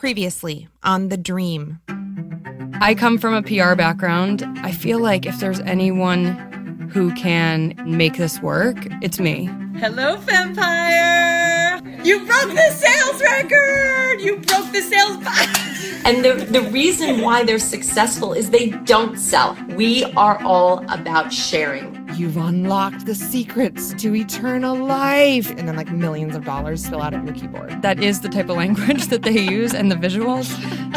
Previously on The Dream. I come from a PR background. I feel like if there's anyone who can make this work, it's me. Hello, Vampire! You broke the sales record! You broke the sales... And the reason why they're successful is they don't sell. We are all about sharing. You've unlocked the secrets to eternal life. And then millions of dollars spill out of your keyboard. That is the type of language that they use and the visuals.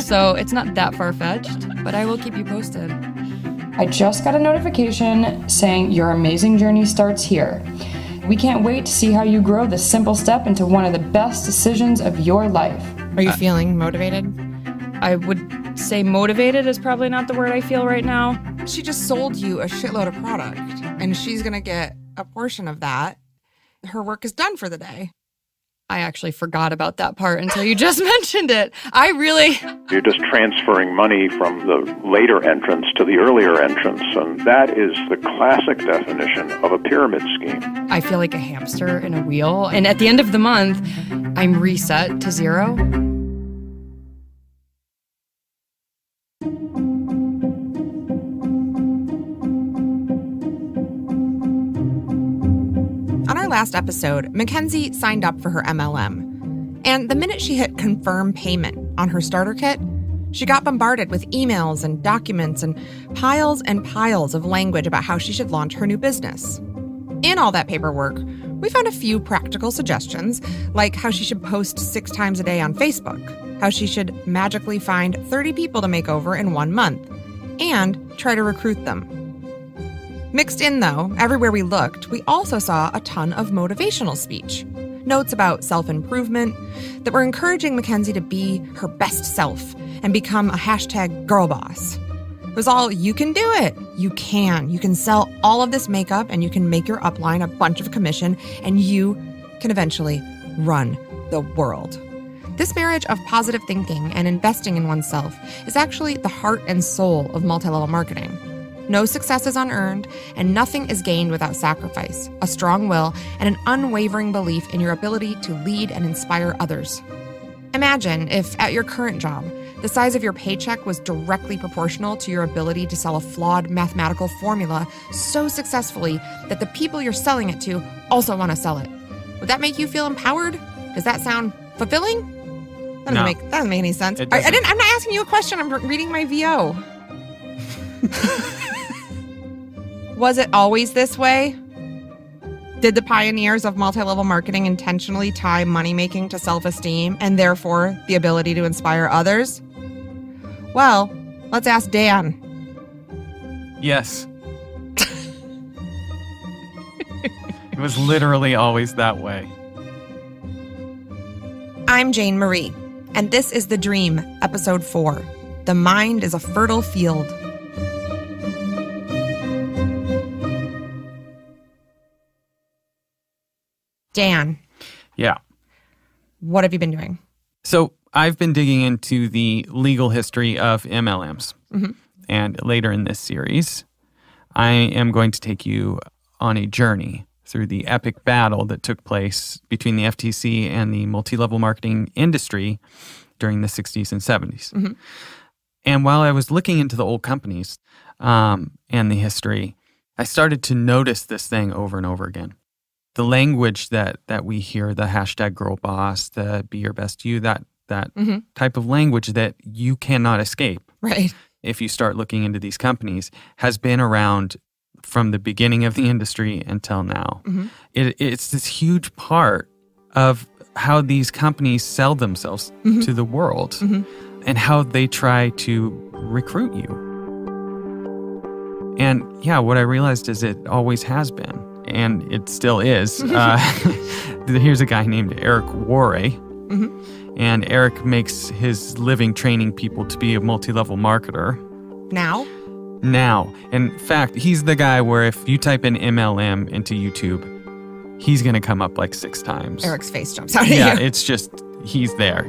So it's not that far-fetched, but I will keep you posted. I just got a notification saying your amazing journey starts here. We can't wait to see how you grow this simple step into one of the best decisions of your life. Are you feeling motivated? I would say motivated is probably not the word I feel right now. She just sold you a shitload of product, and she's going to get a portion of that. Her work is done for the day. I actually forgot about that part until you just mentioned it. You're just transferring money from the later entrants to the earlier entrants, and that is the classic definition of a pyramid scheme. I feel like a hamster in a wheel, and at the end of the month, I'm reset to zero. On our last episode, Mackenzie signed up for her MLM. And the minute she hit confirm payment on her starter kit, she got bombarded with emails and documents and piles of language about how she should launch her new business. In all that paperwork, we found a few practical suggestions, like how she should post 6 times a day on Facebook, how she should magically find 30 people to make over in 1 month, and try to recruit them. Mixed in, though, everywhere we looked, we also saw a ton of motivational speech. Notes about self-improvement that were encouraging Mackenzie to be her best self and become a #girlboss. It was all, you can do it. You can sell all of this makeup and you can make your upline a bunch of commission and you can eventually run the world. This marriage of positive thinking and investing in oneself is actually the heart and soul of multi-level marketing. No success is unearned, and nothing is gained without sacrifice, a strong will, and an unwavering belief in your ability to lead and inspire others. Imagine if, at your current job, the size of your paycheck was directly proportional to your ability to sell a flawed mathematical formula so successfully that the people you're selling it to also want to sell it. Would that make you feel empowered? Does that sound fulfilling? That doesn't make any sense. I'm not asking you a question. I'm reading my VO. Was it always this way? Did the pioneers of multi-level marketing intentionally tie money-making to self-esteem and therefore the ability to inspire others? Well, let's ask Dan. Yes. It was literally always that way. I'm Jane Marie, and this is The Dream, Episode 4. The Mind is a Fertile Field. Dan. Yeah. What have you been doing? So I've been digging into the legal history of MLMs. Mm-hmm. And later in this series, I am going to take you on a journey through the epic battle that took place between the FTC and the multi-level marketing industry during the 60s and 70s. Mm-hmm. And while I was looking into the old companies and the history, I started to notice this thing over and over again. The language that we hear, the #girlboss, the be your best you, that mm-hmm. type of language that you cannot escape. Right. If you start looking into these companies, has been around from the beginning of the industry until now. Mm-hmm. It's this huge part of how these companies sell themselves mm-hmm. to the world mm-hmm. and how they try to recruit you. And yeah, what I realized is it always has been. And it still is. Here's a guy named Eric Worre. Mm-hmm. And Eric makes his living training people to be a multi-level marketer. Now? In fact, he's the guy where if you type in MLM into YouTube, he's going to come up 6 times. Eric's face jumps out at you. Yeah, it's just, he's there.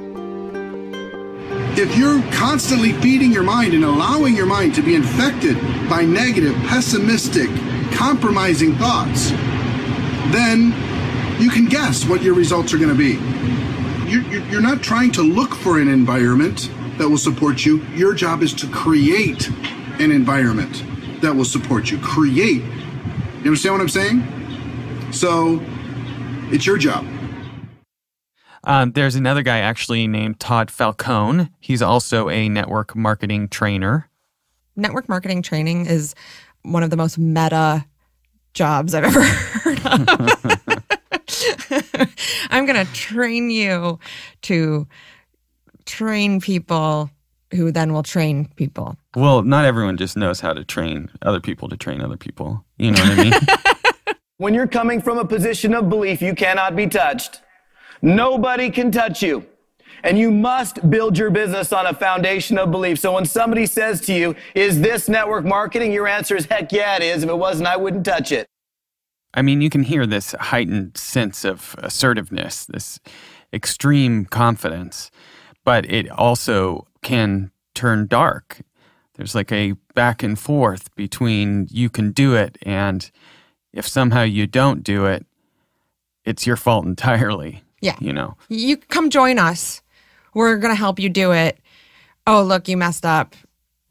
If you're constantly feeding your mind and allowing your mind to be infected by negative, pessimistic, compromising thoughts, then you can guess what your results are going to be. you're not trying to look for an environment that will support you. Your job is to create an environment that will support you. Create. You understand what I'm saying? So it's your job. There's another guy actually named Todd Falcone. He's also a network marketing trainer. Network marketing training is one of the most meta jobs I've ever heard of. I'm going to train you to train people who then will train people. Well, not everyone just knows how to train other people to train other people. You know what I mean? When you're coming from a position of belief, you cannot be touched. Nobody can touch you. And you must build your business on a foundation of belief. So when somebody says to you, is this network marketing? Your answer is, heck yeah, it is. If it wasn't, I wouldn't touch it. I mean, you can hear this heightened sense of assertiveness, this extreme confidence, but it also can turn dark. There's like a back and forth between you can do it and if somehow you don't do it, it's your fault entirely. Yeah. You know, you come join us. We're going to help you do it. Oh, look, you messed up.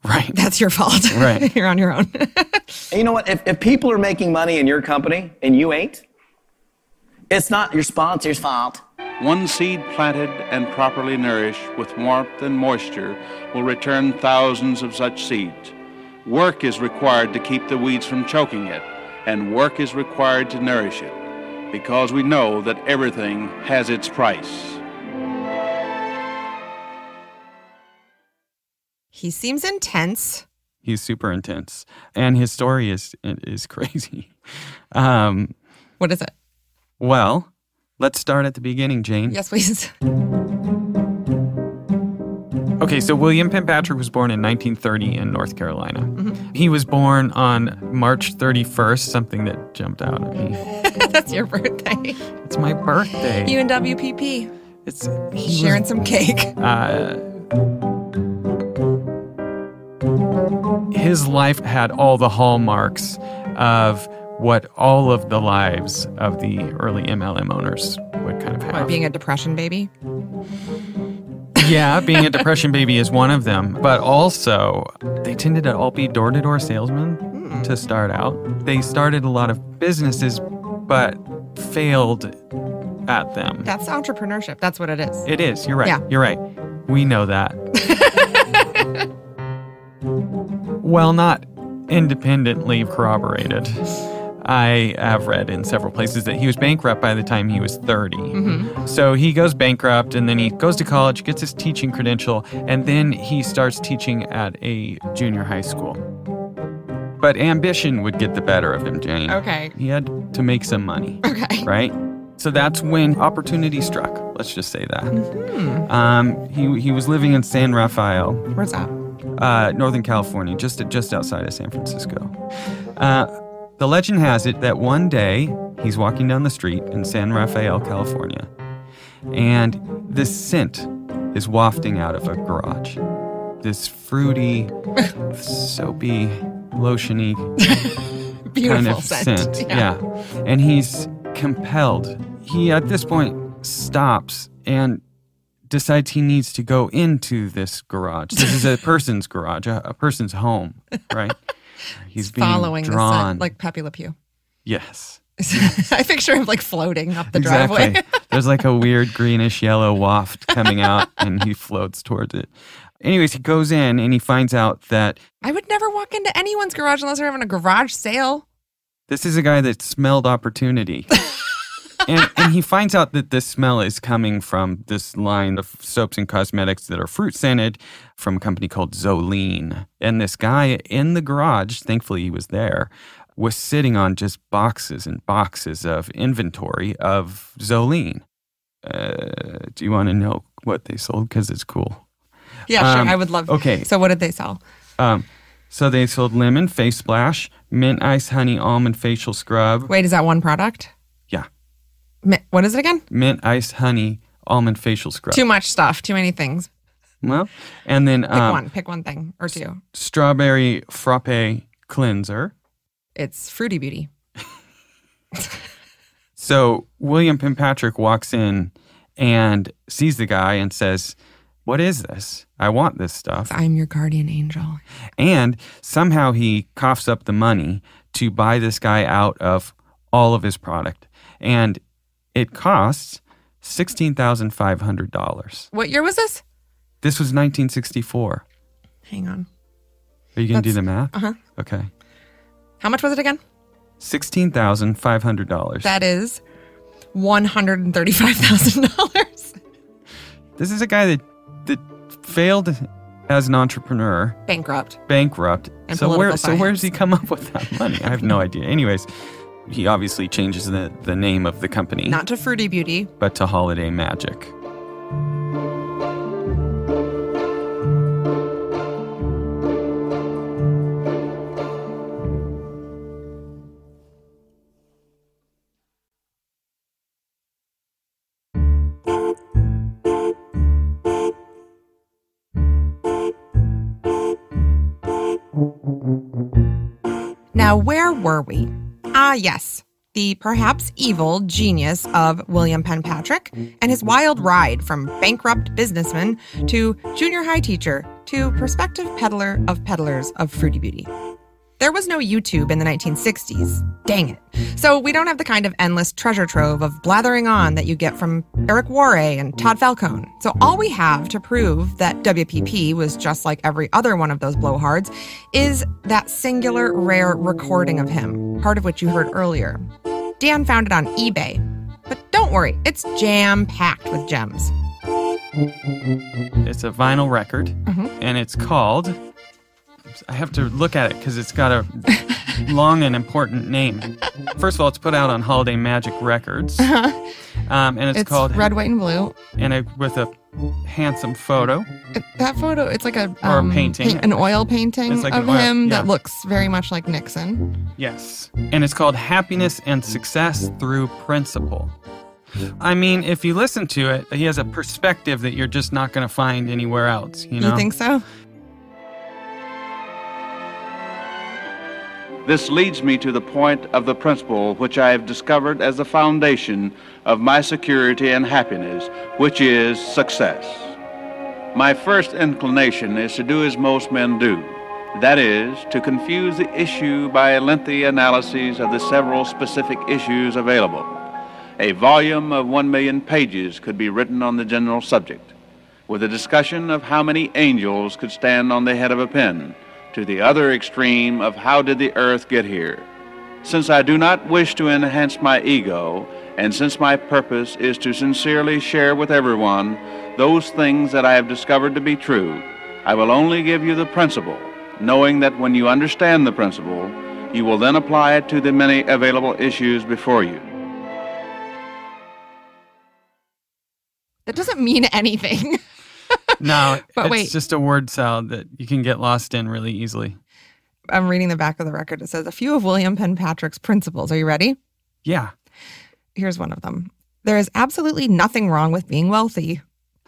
Right. That's your fault. Right. You're on your own. And you know what? If people are making money in your company and you ain't, it's not your sponsor's fault. One seed planted and properly nourished with warmth and moisture will return thousands of such seeds. Work is required to keep the weeds from choking it, and work is required to nourish it, because we know that everything has its price. He seems intense. He's super intense. And his story is crazy. What is it? Well, let's start at the beginning, Jane. Yes, please. Okay, so William Penpatrick was born in 1930 in North Carolina. Mm-hmm. He was born on March 31st, something that jumped out at me. That's your birthday. It's my birthday. You and WPP. He sharing was, some cake. His life had all the hallmarks of what all of the lives of the early MLM owners would kind of have. What, being a depression baby? Yeah, being a depression baby is one of them. But also, they tended to all be door-to-door salesmen to start out. They started a lot of businesses, but failed at them. That's entrepreneurship. That's what it is. It is. You're right. Yeah. You're right. We know that. Well, not independently corroborated. I have read in several places that he was bankrupt by the time he was 30. Mm-hmm. So he goes bankrupt, and then he goes to college, gets his teaching credential, and then he starts teaching at a junior high school. But ambition would get the better of him, Jane. Okay. He had to make some money. Okay. Right? So that's when opportunity struck. Let's just say that. Mm-hmm. He was living in San Rafael. Where's that? Northern California, just outside of San Francisco. The legend has it that one day he's walking down the street in San Rafael, California, and this scent is wafting out of a garage. This fruity, soapy, lotiony kind of scent. Yeah. And he's compelled. He, at this point, stops and decides he needs to go into this garage. This is a person's garage, a person's home, right? He's being following drawn. the sun, like Pepe Le Pew. Yes. I picture him like floating up the Exactly. driveway. There's like a weird greenish yellow waft coming out, and he floats towards it. Anyways, he goes in and he finds out that I would never walk into anyone's garage unless they're having a garage sale. this is a guy that smelled opportunity. And he finds out that this smell is coming from this line of soaps and cosmetics that are fruit-scented from a company called Zoline. And this guy in the garage, thankfully he was there, was sitting on just boxes and boxes of inventory of Zoline. Do you want to know what they sold? Because it's cool. Yeah, sure. I would love. Okay. So what did they sell? So they sold lemon face splash, mint ice honey almond facial scrub. Wait, is that one product? Yeah. What is it again? Mint ice honey almond facial scrub. Too much stuff. Too many things. Well, and then Pick one thing or two. Strawberry frappe cleanser. It's Fruity Beauty. So William Penpatrick walks in and sees the guy and says, "What is this? I want this stuff." I'm your guardian angel. And somehow he coughs up the money to buy this guy out of all of his product. And it costs $16,500. What year was this? This was 1964. Hang on. Are you going to do the math? Uh-huh. Okay. How much was it again? $16,500. That is $135,000. This is a guy that failed as an entrepreneur. Bankrupt. And so where does he come up with that money? I have no idea. Anyways, he obviously changes the name of the company. Not to Fruity Beauty. But to Holiday Magic. Now, where were we? Ah, yes. The perhaps evil genius of William Penpatrick and his wild ride from bankrupt businessman to junior high teacher to prospective peddler of peddlers of Fruity Beauty. There was no YouTube in the 1960s. Dang it. So we don't have the kind of endless treasure trove of blathering on that you get from Eric Worre and Todd Falcone. So all we have to prove that WPP was just like every other one of those blowhards is that singular rare recording of him, part of which you heard earlier. Dan found it on eBay. But don't worry, it's jam-packed with gems. It's a vinyl record, and it's called... I have to look at it because it's got a long and important name. First of all, it's put out on Holiday Magic Records. And it's called... Red, White, and Blue. And with a handsome photo. That photo, it's like a... or a painting. An oil painting like of him that looks very much like Nixon. Yes. And it's called Happiness and Success Through Principle. I mean, if you listen to it, he has a perspective that you're just not going to find anywhere else. You know? You think so? This leads me to the point of the principle which I have discovered as the foundation of my security and happiness, which is success. My first inclination is to do as most men do. That is, to confuse the issue by lengthy analyses of the several specific issues available. A volume of 1 million pages could be written on the general subject, with a discussion of how many angels could stand on the head of a pin, to the other extreme of how did the earth get here. Since I do not wish to enhance my ego, and since my purpose is to sincerely share with everyone those things that I have discovered to be true, I will only give you the principle, knowing that when you understand the principle, you will then apply it to the many available issues before you. That doesn't mean anything. No, but it's just a word salad that you can get lost in really easily. I'm reading the back of the record. It says, a few of William Penpatrick's principles. Are you ready? Yeah. Here's one of them. There is absolutely nothing wrong with being wealthy.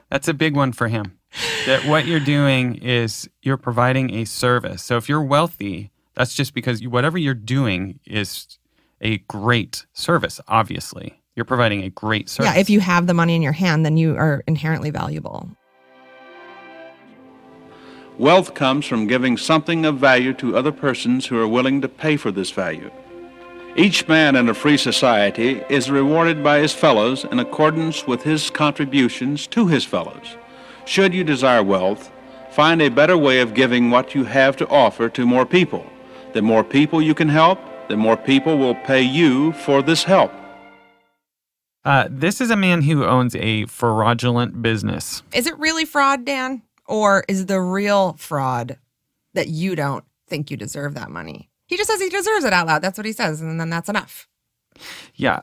That's a big one for him. That what you're doing is you're providing a service. So if you're wealthy, that's just because whatever you're doing is a great service, obviously. You're providing a great service. Yeah, if you have the money in your hand, then you are inherently valuable. Wealth comes from giving something of value to other persons who are willing to pay for this value. Each man in a free society is rewarded by his fellows in accordance with his contributions to his fellows. Should you desire wealth, find a better way of giving what you have to offer to more people. The more people you can help, the more people will pay you for this help. This is a man who owns a fraudulent business. Is it really fraud, Dan? Or is the real fraud that you don't think you deserve that money? He just says he deserves it out loud. That's what he says, and then that's enough. Yeah,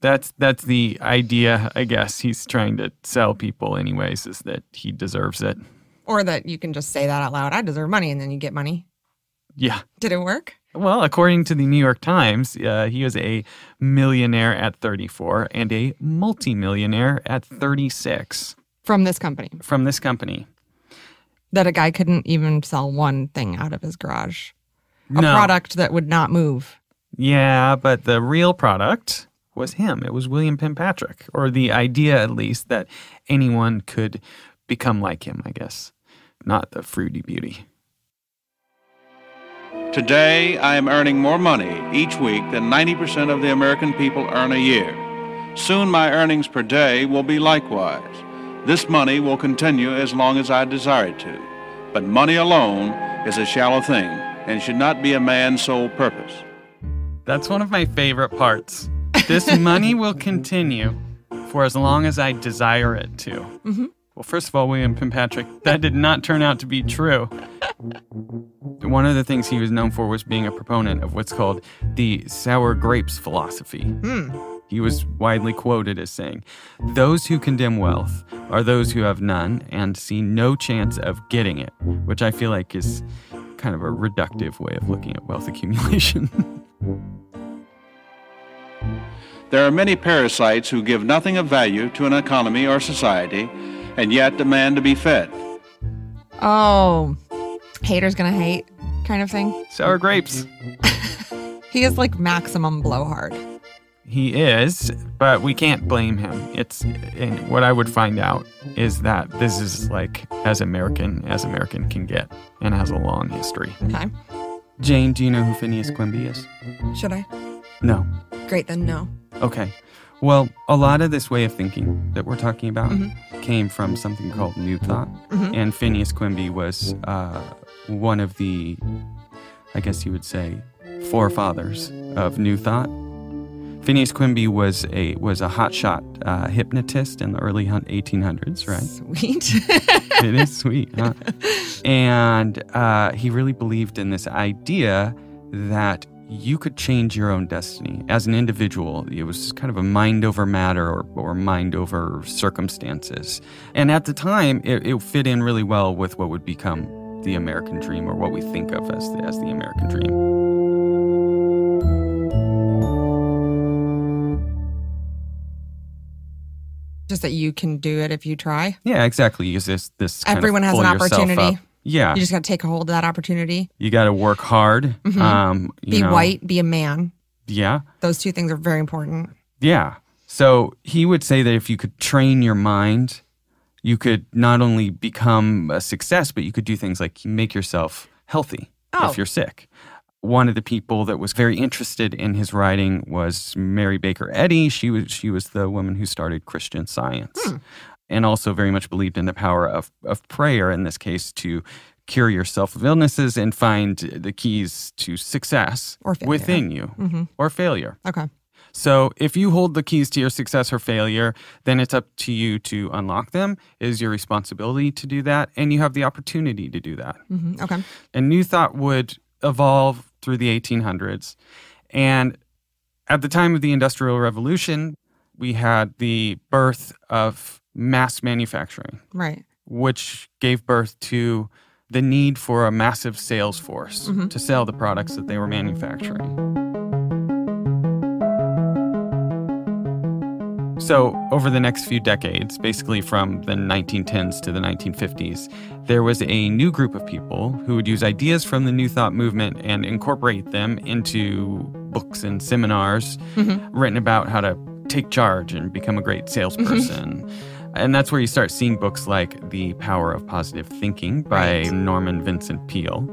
that's the idea, I guess. He's trying to sell people anyways, is that he deserves it. Or that you can just say that out loud. I deserve money, and then you get money. Yeah. Did it work? Well, according to the New York Times, he was a millionaire at 34 and a multimillionaire at 36. From this company? From this company. That a guy couldn't even sell one thing out of his garage. A No. product that would not move. Yeah, but the real product was him. It was William Penn Patrick, or the idea, at least, that anyone could become like him, I guess. Not the fruity beauty. Today, I am earning more money each week than 90% of the American people earn a year. Soon my earnings per day will be likewise. This money will continue as long as I desire it to. But money alone is a shallow thing and should not be a man's sole purpose. That's one of my favorite parts. This money will continue for as long as I desire it to. Mm-hmm. Well, first of all, William Penn Patrick, that did not turn out to be true. One of the things he was known for was being a proponent of what's called the sour grapes philosophy. He was widely quoted as saying, "Those who condemn wealth are those who have none and see no chance of getting it," which I feel like is kind of a reductive way of looking at wealth accumulation. There are many parasites who give nothing of value to an economy or society and yet demand to be fed. Oh, haters gonna hate kind of thing. Sour grapes. He is like maximum blowhard. He is, but we can't blame him. And what I would find out is that this is like as American can get and has a long history. Okay. Jane, do you know who Phineas Quimby is? Should I? No. Great, then no. Okay. Well, a lot of this way of thinking that we're talking about came from something called New Thought. And Phineas Quimby was one of the, I guess you would say, forefathers of New Thought. Phineas Quimby was a hotshot hypnotist in the early 1800s, right? Sweet. It is sweet, huh? And he really believed in this idea that you could change your own destiny. As an individual, it was kind of a mind over matter or mind over circumstances. And at the time, it fit in really well with what would become the American dream, or what we think of as the American dream. Just that you can do it if you try. Yeah, exactly. Use this kind Everyone of has an opportunity. Yeah. You just got to take a hold of that opportunity. You got to work hard. Be white, be a man. Yeah. Those two things are very important. Yeah. So he would say that if you could train your mind, you could not only become a success, but you could do things like make yourself healthy if you're sick. One of the people that was very interested in his writing was Mary Baker Eddy. She was the woman who started Christian Science. And also very much believed in the power of prayer, in this case, to cure yourself of illnesses and find the keys to success within you, or failure. Okay. So if you hold the keys to your success or failure, then it's up to you to unlock them. It is your responsibility to do that, and you have the opportunity to do that. Okay. And New Thought would evolve through the 1800s. And at the time of the Industrial Revolution, we had the birth of mass manufacturing, right, which gave birth to the need for a massive sales force to sell the products that they were manufacturing. So over the next few decades, basically from the 1910s to the 1950s, there was a new group of people who would use ideas from the New Thought movement and incorporate them into books and seminars written about how to take charge and become a great salesperson. And that's where you start seeing books like The Power of Positive Thinking by Norman Vincent Peale.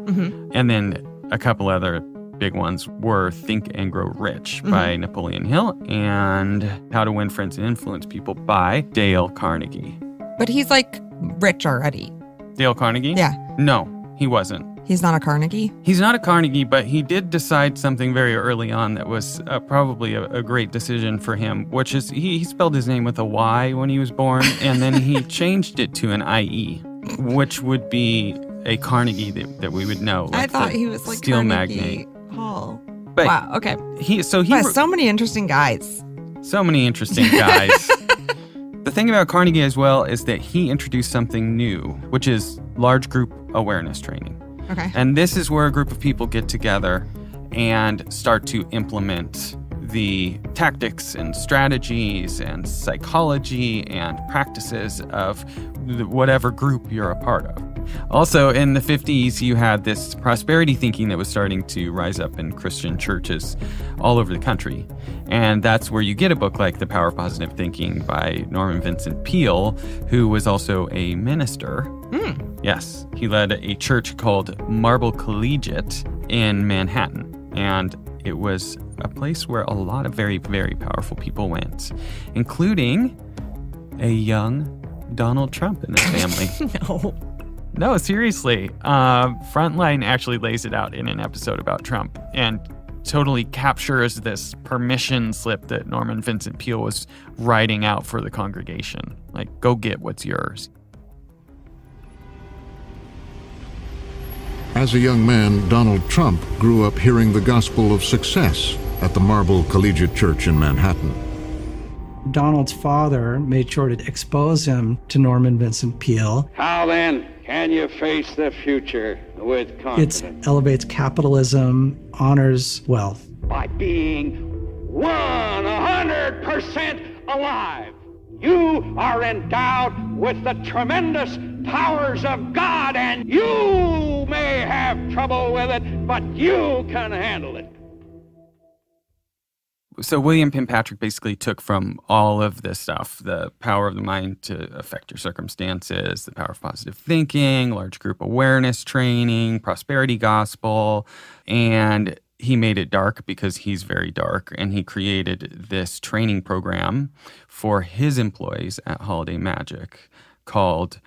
And then a couple other big ones were Think and Grow Rich by Napoleon Hill and How to Win Friends and Influence People by Dale Carnegie. But he's like rich already. Dale Carnegie? Yeah. No, he wasn't. He's not a Carnegie? He's not a Carnegie, but he did decide something very early on that was probably a great decision for him, which is he spelled his name with a Y when he was born, and then he changed it to an IE, which would be a Carnegie that we would know. Like I thought he was like steel Carnegie magnate. Hall. But wow, okay. So many interesting guys. So many interesting guys. The thing about Carnegie as well is that he introduced something new, which is large group awareness training. Okay. And this is where a group of people get together and start to implement the tactics and strategies and psychology and practices of whatever group you're a part of. Also, in the 50s, you had this prosperity thinking that was starting to rise up in Christian churches all over the country. And that's where you get a book like The Power of Positive Thinking by Norman Vincent Peale, who was also a minister. Yes, he led a church called Marble Collegiate in Manhattan. And it was a place where a lot of very, very powerful people went, including a young Donald Trump in his family. No, seriously. Frontline actually lays it out in an episode about Trump and totally captures this permission slip that Norman Vincent Peale was writing out for the congregation. Like, go get what's yours. As a young man, Donald Trump grew up hearing the gospel of success at the Marble Collegiate Church in Manhattan. Donald's father made sure to expose him to Norman Vincent Peale. How then can you face the future with confidence? It elevates capitalism, honors wealth. By being 100% alive. You are endowed with the tremendous powers of God, and you may have trouble with it, but you can handle it. So William Penpatrick basically took from all of this stuff, the power of the mind to affect your circumstances, the power of positive thinking, large group awareness training, prosperity gospel, and he made it dark because he's very dark, and he created this training program for his employees at Holiday Magic called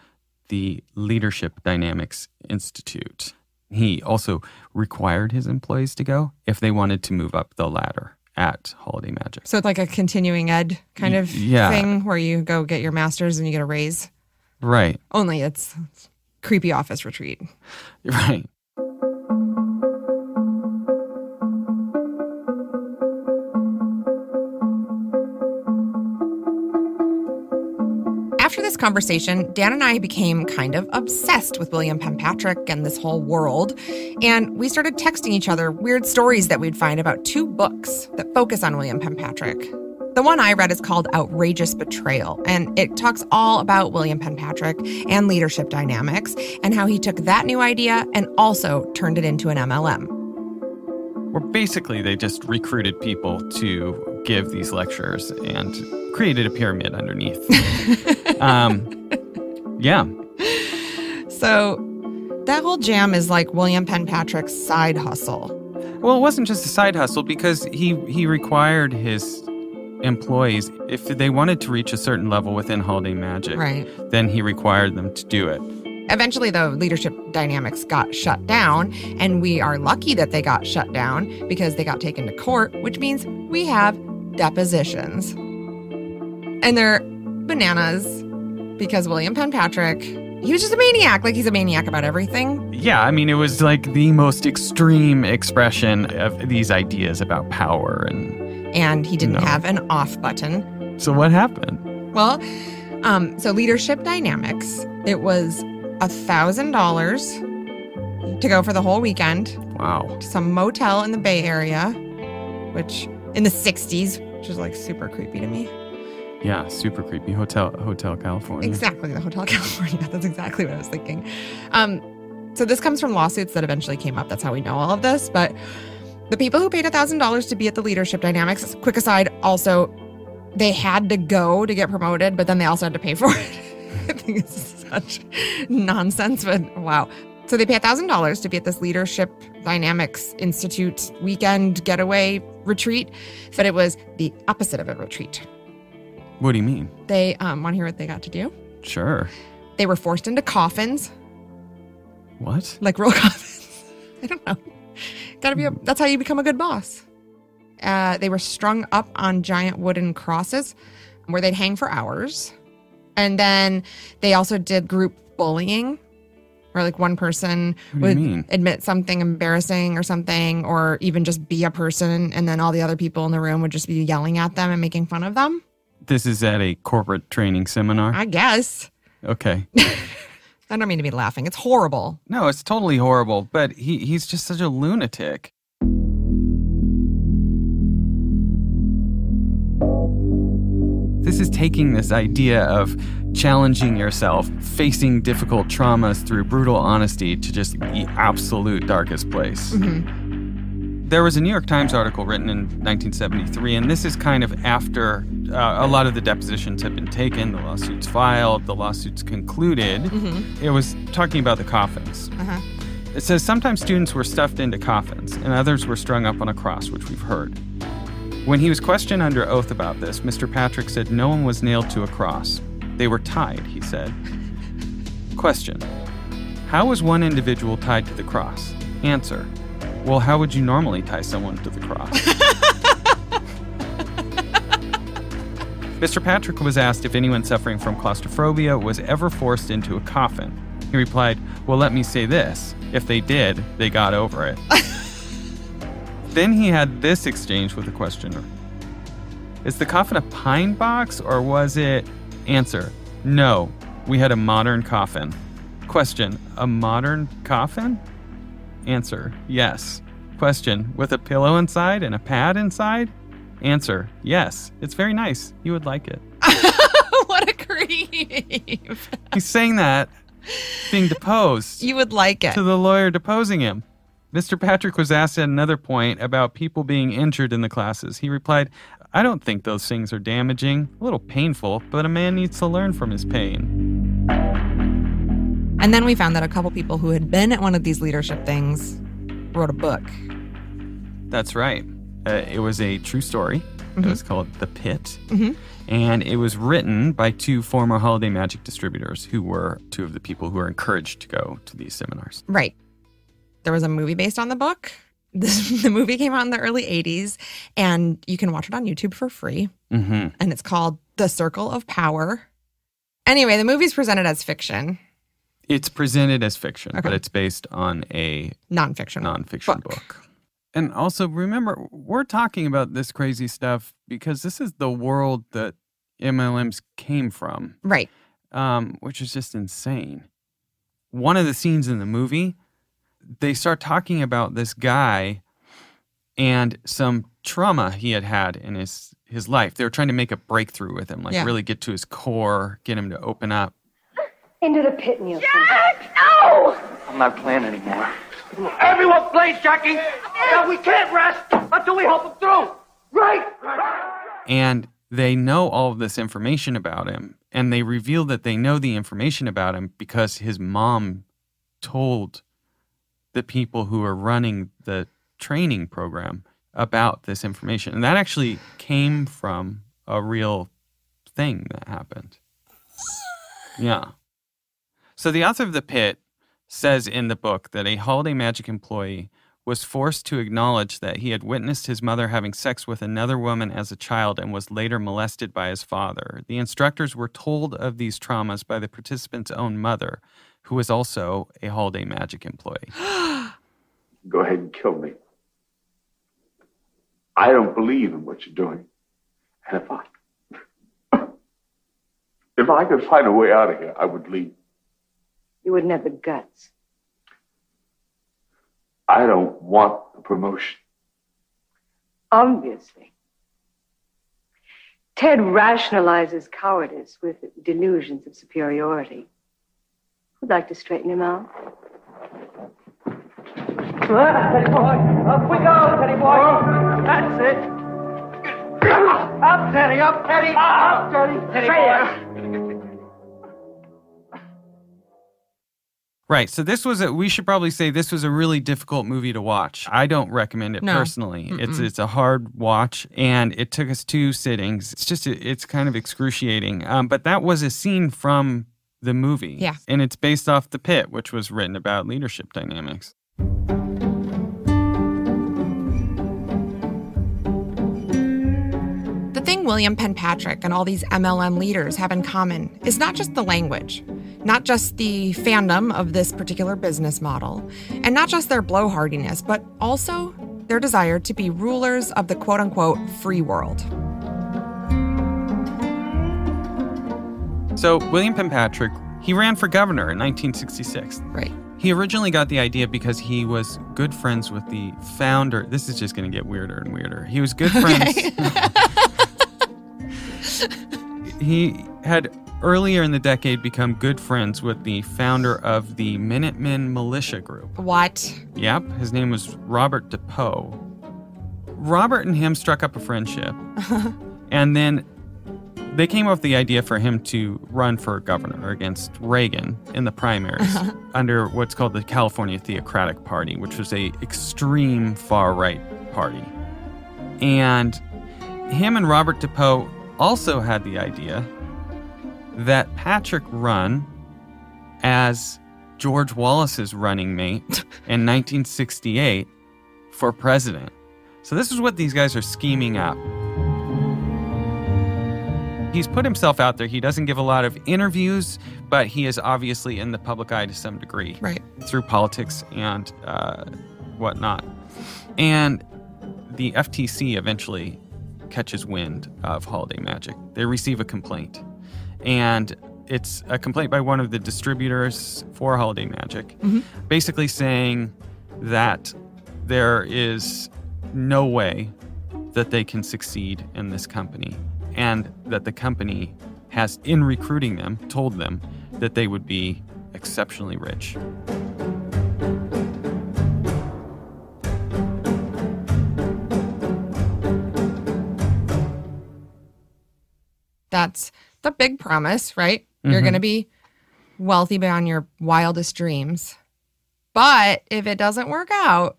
the Leadership Dynamics Institute. He also required his employees to go if they wanted to move up the ladder at Holiday Magic. So it's like a continuing ed kind of thing where you go get your master's and you get a raise. Right. Only it's creepy office retreat. Right. After this conversation, Dan and I became kind of obsessed with William Penpatrick and this whole world, and we started texting each other weird stories that we'd find about 2 books that focus on William Penpatrick. The one I read is called Outrageous Betrayal, and it talks all about William Penpatrick and leadership dynamics and how he took that new idea and also turned it into an MLM. Where basically they just recruited people to give these lectures and created a pyramid underneath. Yeah. So that whole jam is like William Penpatrick's side hustle. Well, it wasn't just a side hustle because he required his employees, if they wanted to reach a certain level within Holiday Magic, right, then he required them to do it. Eventually, though, Leadership Dynamics got shut down, and we are lucky that they got shut down because they got taken to court, which means we have depositions. And they're bananas because William Penpatrick, he was just a maniac. Like, he's a maniac about everything. Yeah, I mean, it was like the most extreme expression of these ideas about power. And he didn't have an off button. So what happened? Well, so Leadership Dynamics, it was $1,000 to go for the whole weekend. Wow. To some motel in the Bay Area, which in the 60s, which is like super creepy to me. Yeah, super creepy. Hotel California. Exactly, the Hotel California. That's exactly what I was thinking. So this comes from lawsuits that eventually came up. That's how we know all of this. But the people who paid $1,000 to be at the Leadership Dynamics, quick aside, also, they had to go to get promoted, but then they also had to pay for it. I think it's such nonsense, but wow. So they pay $1,000 to be at this Leadership Dynamics Institute weekend getaway retreat, but it was the opposite of a retreat. What do you mean? They want to hear what they got to do? Sure. They were forced into coffins. What? Like real coffins. I don't know. That's how you become a good boss. They were strung up on giant wooden crosses where they'd hang for hours. And then they also did group bullying, where like one person would admit something embarrassing or something, or even just be a person, and then all the other people in the room would just be yelling at them and making fun of them. This is at a corporate training seminar? I guess. Okay. I don't mean to be laughing. It's horrible. No, it's totally horrible, but he's just such a lunatic. this is taking this idea of challenging yourself, facing difficult traumas through brutal honesty to just the absolute darkest place. There was a New York Times article written in 1973, and this is kind of after a lot of the depositions had been taken, the lawsuits filed, the lawsuits concluded. It was talking about the coffins. It says sometimes students were stuffed into coffins and others were strung up on a cross, which we've heard. When he was questioned under oath about this, Mr. Patrick said no one was nailed to a cross. They were tied, he said. Question: how was one individual tied to the cross? Answer: well, how would you normally tie someone to the cross? Mr. Patrick was asked if anyone suffering from claustrophobia was ever forced into a coffin. He replied, well, let me say this. If they did, they got over it. Then he had this exchange with the questioner. Is the coffin a pine box or was it? Answer: no, we had a modern coffin. Question: a modern coffin? Answer: yes. Question: with a pillow inside and a pad inside? Answer: yes. It's very nice. You would like it. What a creep. He's saying that being deposed. You would like it. To the lawyer deposing him. Mr. Patrick was asked at another point about people being injured in the classes. He replied, I don't think those things are damaging. A little painful, but a man needs to learn from his pain. And then we found that a couple people who had been at one of these leadership things wrote a book. That's right. It was a true story. It was called The Pit. And it was written by two former Holiday Magic distributors who were two of the people who were encouraged to go to these seminars. Right. There was a movie based on the book. The movie came out in the early 80s, and you can watch it on YouTube for free. And it's called The Circle of Power. Anyway, the movie's presented as fiction. It's presented as fiction, but it's based on a nonfiction book. And also, remember, we're talking about this crazy stuff because this is the world that MLMs came from. Right. Which is just insane. One of the scenes in the movie, they start talking about this guy and some trauma he had in his life. They were trying to make a breakthrough with him, really get to his core, get him to open up. Into the pit, Nielsen. Jack, no! I'm not playing anymore. Everyone plays, Jackie. Yeah, we can't rest until we help him through. Right? And they know all of this information about him, and they reveal that they know the information about him because his mom told the people who are running the training program about this information. And that actually came from a real thing that happened. Yeah. So the author of The Pit says in the book that a Holiday Magic employee was forced to acknowledge that he had witnessed his mother having sex with another woman as a child and was later molested by his father. The instructors were told of these traumas by the participant's own mother, who was also a Holiday Magic employee. Go ahead and kill me. I don't believe in what you're doing. And if I could find a way out of here, I would leave. You wouldn't have the guts. I don't want the promotion. Obviously. Ted rationalizes cowardice with delusions of superiority. Who'd like to straighten him out? Teddy boy. Up we go, Teddy boy. That's it. Up, Teddy. Up, Teddy. Up, Teddy. Teddy boy. Right. So we should probably say this was a really difficult movie to watch. I don't recommend it personally. It's a hard watch, and it took us 2 sittings. It's kind of excruciating. But that was a scene from the movie. Yeah. And it's based off The Pit, which was written about leadership dynamics. The thing William Penpatrick and all these MLM leaders have in common is not just the language, not just the fandom of this particular business model, and not just their blowhardiness, but also their desire to be rulers of the quote-unquote free world. So William Penpatrick, he ran for governor in 1966. Right. He originally got the idea because he was good friends with the founder. This is just going to get weirder and weirder. He was good friends. He had earlier in the decade become good friends with the founder of the Minutemen militia group. What? Yep, his name was Robert DePoe. Robert and him struck up a friendship, and then they came up with the idea for him to run for governor against Reagan in the primaries under what's called the California Theocratic Party, which was a extreme far-right party. And him and Robert DePoe also had the idea that Patrick run as George Wallace's running mate in 1968 for president. So this is what these guys are scheming up. He's put himself out there. He doesn't give a lot of interviews, but he is obviously in the public eye to some degree. Right. Through politics and whatnot. And the FTC eventually catches wind of Holiday Magic. They receive a complaint. And it's a complaint by one of the distributors for Holiday Magic, basically saying that there is no way that they can succeed in this company, and that the company has, in recruiting them, told them that they would be exceptionally rich. That's the big promise, right? You're going to be wealthy beyond your wildest dreams. But if it doesn't work out,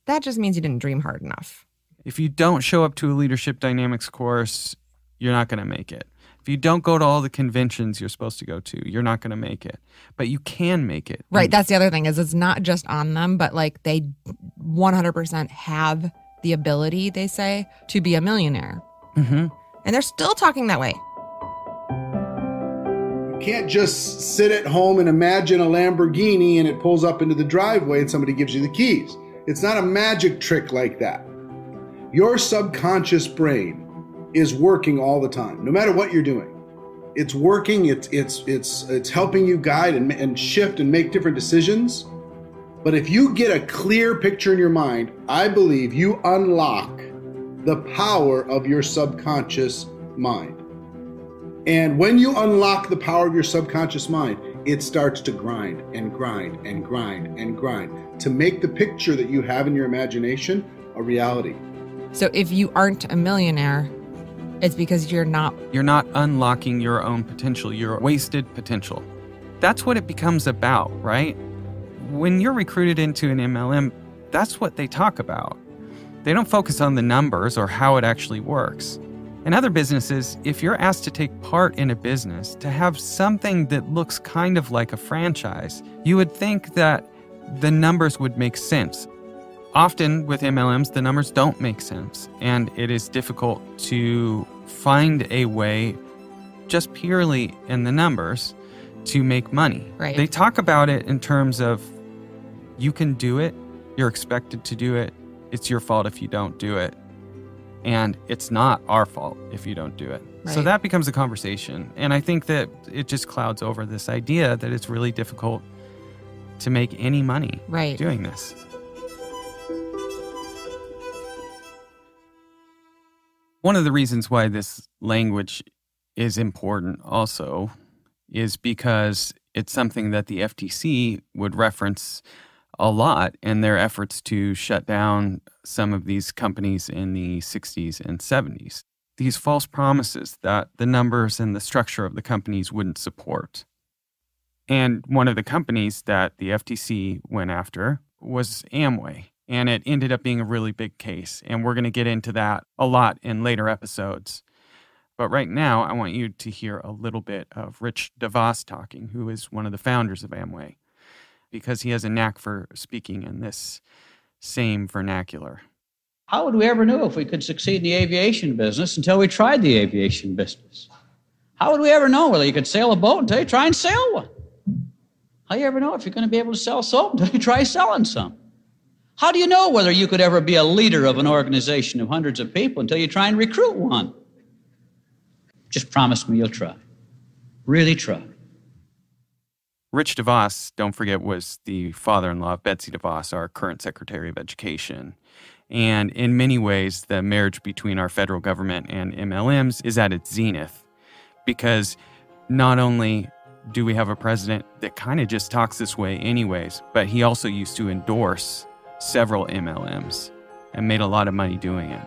that just means you didn't dream hard enough. If you don't show up to a leadership dynamics course, you're not going to make it. If you don't go to all the conventions you're supposed to go to, you're not going to make it. But you can make it. Right. That's the other thing, is it's not just on them, but like they 100% have the ability, they say, to be a millionaire. And they're still talking that way. You can't just sit at home and imagine a Lamborghini and it pulls up into the driveway and somebody gives you the keys. It's not a magic trick like that. Your subconscious brain is working all the time, no matter what you're doing. It's working, it's helping you guide and shift and make different decisions. But if you get a clear picture in your mind, I believe you unlock the power of your subconscious mind. And when you unlock the power of your subconscious mind, it starts to grind and grind and grind and grind to make the picture that you have in your imagination a reality. So if you aren't a millionaire, it's because you're not unlocking your own potential, your wasted potential. That's what it becomes about, right? When you're recruited into an MLM, that's what they talk about. They don't focus on the numbers or how it actually works. In other businesses, if you're asked to take part in a business, to have something that looks kind of like a franchise, you would think that the numbers would make sense. Often with MLMs, the numbers don't make sense, and it is difficult to find a way, just purely in the numbers, to make money. Right. They talk about it in terms of you can do it, you're expected to do it, it's your fault if you don't do it, and it's not our fault if you don't do it. Right. So that becomes a conversation, and I think that it just clouds over this idea that it's really difficult to make any money doing this. One of the reasons why this language is important also is because it's something that the FTC would reference a lot in their efforts to shut down some of these companies in the 60s and 70s. These false promises that the numbers and the structure of the companies wouldn't support. And one of the companies that the FTC went after was Amway. And it ended up being a really big case. And we're going to get into that a lot in later episodes. But right now, I want you to hear a little bit of Rich DeVos talking, who is one of the founders of Amway, because he has a knack for speaking in this same vernacular. How would we ever know if we could succeed in the aviation business until we tried the aviation business? How would we ever know whether you could sail a boat until you try and sail one? How do you ever know if you're going to be able to sell soap until you try selling some? How do you know whether you could ever be a leader of an organization of hundreds of people until you try and recruit one? Just promise me you'll try. Really try. Rich DeVos, don't forget, was the father-in-law of Betsy DeVos, our current Secretary of Education. And in many ways, the marriage between our federal government and MLMs is at its zenith, because not only do we have a president that kind of just talks this way anyways, but he also used to endorse several MLMs and made a lot of money doing it.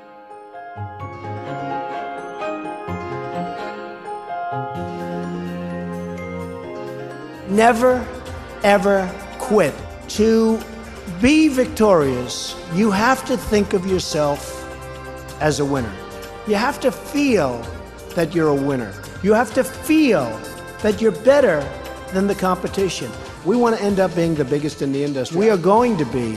Never, ever quit. To be victorious, you have to think of yourself as a winner. You have to feel that you're a winner. You have to feel that you're better than the competition. We want to end up being the biggest in the industry. We are going to be